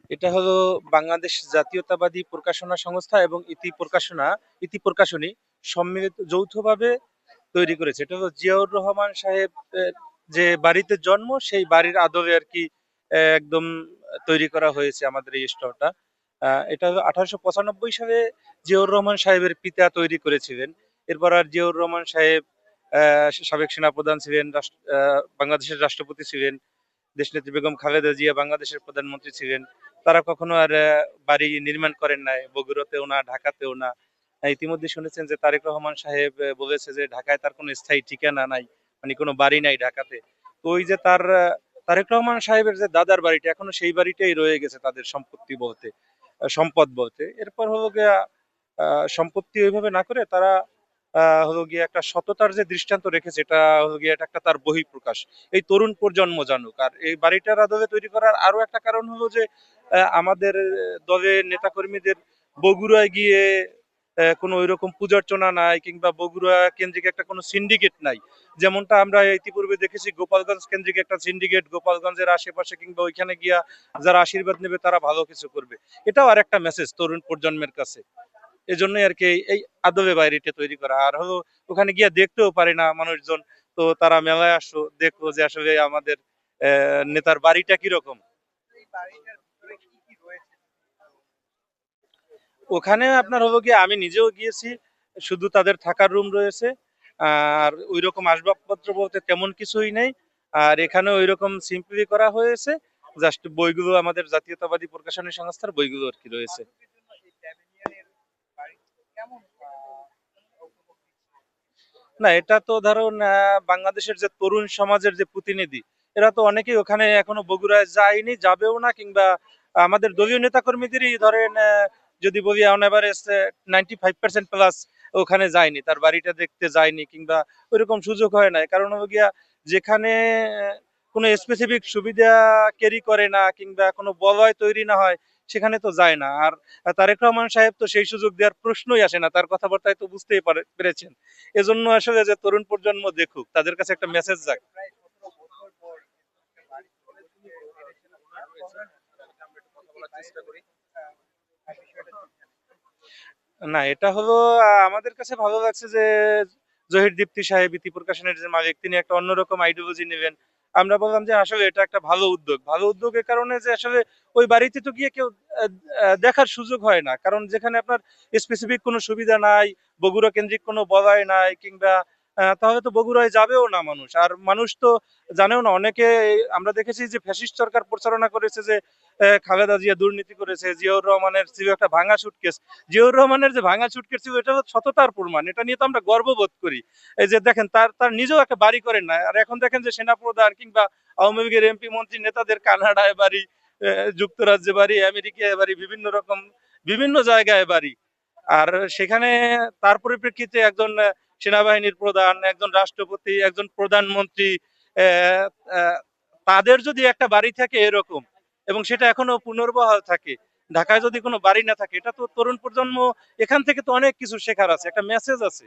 এটা হলো বাংলাদেশ জাতীয়তাবাদী প্রকাশনা সংস্থা এবং ইতি প্রকাশনী সম্মিলিত যৌথভাবে তৈরি করেছে। এটা হলো জিয়াউর রহমান সাহেব যে বাড়িতে জন্ম সেই বাড়ির আদলে আর কি একদম তৈরি করা হয়েছে আমাদের এই স্টোরটা। এটা হলো 1895 সালে জিয়াউর রহমান সাহেবের পিতা তৈরি করেছিলেন। এরপর আর জিয়াউর রহমান সাহেব সাবেক সেনাপ্রধান ছিলেন, বাংলাদেশের রাষ্ট্রপতি ছিলেন। দেশনেত্রী বেগম খালেদা জিয়া বাংলাদেশের প্রধানমন্ত্রী ছিলেন। তারা কখনো আর বাড়ি নির্মাণ করেন নাই, বগুড়াতেও না, ঢাকাতেও না। ইতিমধ্যে শুনেছেন যে তারেক রহমান সাহেব বলেছে যে ঢাকায় তার কোনো স্থায়ী ঠিকানা নাই, মানে কোনো বাড়ি নাই ঢাকাতে। তো ওই যে তারেক রহমান সাহেবের যে দাদার বাড়িটা এখনো সেই বাড়িটাই রয়ে গেছে তাদের সম্পত্তি বলতে, সম্পদ বলতে। এরপর হলো গিয়া সম্পত্তি ওইভাবে না করে তারা হলো গিয়ে একটা সততার যে দৃষ্টান্ত রেখেছে, এটা হলো গিয়ে এটা একটা তার বহিঃপ্রকাশ। এই তরুণ প্রজন্ম জানুক। আর এই বাড়িটার আদলে তৈরি করার আরো একটা কারণ হলো যে আমাদের দলের নেতাকর্মীদের বগুড়ায় গিয়ে কোনো ওইরকম পূজার্চনা নাই, কিংবা বগুড়া কেন্দ্রিক একটা কোনো সিন্ডিকেট নাই। যেমনটা আমরা ইতিপূর্বে দেখেছি গোপালগঞ্জ কেন্দ্রিক একটা সিন্ডিকেট, গোপালগঞ্জের আশেপাশে কিংবা ওইখানে গিয়া যারা আশীর্বাদ নেবে তারা ভালো কিছু করবে। এটাও আর একটা মেসেজ তরুণ প্রজন্মের কাছে। এজন্যই আর কি এই আদবে বাইরেটা তৈরি করা। আর হলো ওখানে গিয়ে দেখতেও পারে না মানুষজন। তো তারা মেলায় আসো, দেখলো যে আসলে আমাদের নেতার বাড়িটা কিরকম। ওখানে আপনার হলো গিয়ে আমি নিজেও গিয়েছি, শুধু তাদের থাকার রুম রয়েছে। আর ওইরকম আসবাবপত্র বলতে তেমন কিছুই নেই। আর এখানে ওইরকম সিম্পলি করা হয়েছে, জাস্ট বইগুলো আমাদের জাতীয়তাবাদী প্রকাশনী সংস্থার বইগুলো আর কি রয়েছে। না, এটা তো ধরুন বাংলাদেশের যে তরুণ সমাজের যে প্রতিনিধি, এরা তো অনেকেই ওখানে এখনো বগুড়ায় যায়নি, যাবেও না। কিংবা আমাদের দলীয় নেতাকর্মীদেরই ধরেন যদি বলি অন এভারেজ 95% প্লাস ওখানে যায়নি, তার বাড়িটা দেখতে যায়নি, কিংবা ওইরকম সুযোগ হয় না। কারণ হলো গিয়া যেখানে কোনো স্পেসিফিক সুবিধা ক্যারি করে না, কিংবা কোনো বলয় তৈরি না হয়, সেখানে তো যায় না। আর তারেক রহমান সাহেব তো সেই সুযোগ দেওয়ার প্রশ্নই আসে না, তার কথাবার্তায় তো বুঝতেই পেরেছেন। এজন্য আসলে যে তরুণ প্রজন্ম দেখুক, তাদের কাছে একটা মেসেজ যাক। না, এটা হলো আমাদের কাছে ভালো লাগছে যে জহির দীপ্তি সাহেব ইতি প্রকাশনের যে মালিক, তিনি একটা অন্যরকম আইডিওলজি নেবেন। আমরা বললাম যে আসলে এটা একটা ভালো উদ্যোগ, ভালো উদ্যোগের কারণে যে আসলে ওই বাড়িতে তো গিয়ে কেউ দেখার সুযোগ হয় না। কারণ যেখানে আপনার স্পেসিফিক কোনো সুবিধা নাই, বগুড়া কেন্দ্রিক কোনো বলয় নাই, কিংবা তাহলে তো বগুড়ায় যাবেও না মানুষ। আর মানুষ তো জানেও না। অনেকে আমরা দেখেছি যে ফ্যাসিস্ট সরকার প্রচারণা করেছে যে খালেদা জিয়া দুর্নীতি করেছে, জিয়াউর রহমানের ছিল একটা ভাঙা সুটকেস। জিয়াউর রহমানের যে ভাঙা সুটকেস ছিল, এটা হচ্ছে সততার প্রমাণ। এটা নিয়ে তো আমরা গর্ববোধ করি। এই যে দেখেন, তার তার নিজেও একটা বাড়ি করেন না। আর এখন দেখেন যে সেনাপ্রধান কিংবা আওয়ামী লীগের এমপি মন্ত্রী নেতাদের কানাডায় বাড়ি, যুক্তরাজ্যে বাড়ি, আমেরিকায় বাড়ি, বিভিন্ন রকম বিভিন্ন জায়গায় বাড়ি। আর সেখানে তার পরিপ্রেক্ষিতে একজন সেনাবাহিনীর প্রধান, একজন রাষ্ট্রপতি, একজন প্রধানমন্ত্রী, আহ, আহ, তাদের যদি একটা বাড়ি থাকে এরকম, এবং সেটা এখনো পুনর্বহাল থাকে, ঢাকায় যদি কোনো বাড়ি না থাকে, এটা তো তরুণ প্রজন্ম এখান থেকে তো অনেক কিছু শেখার আছে, একটা মেসেজ আছে।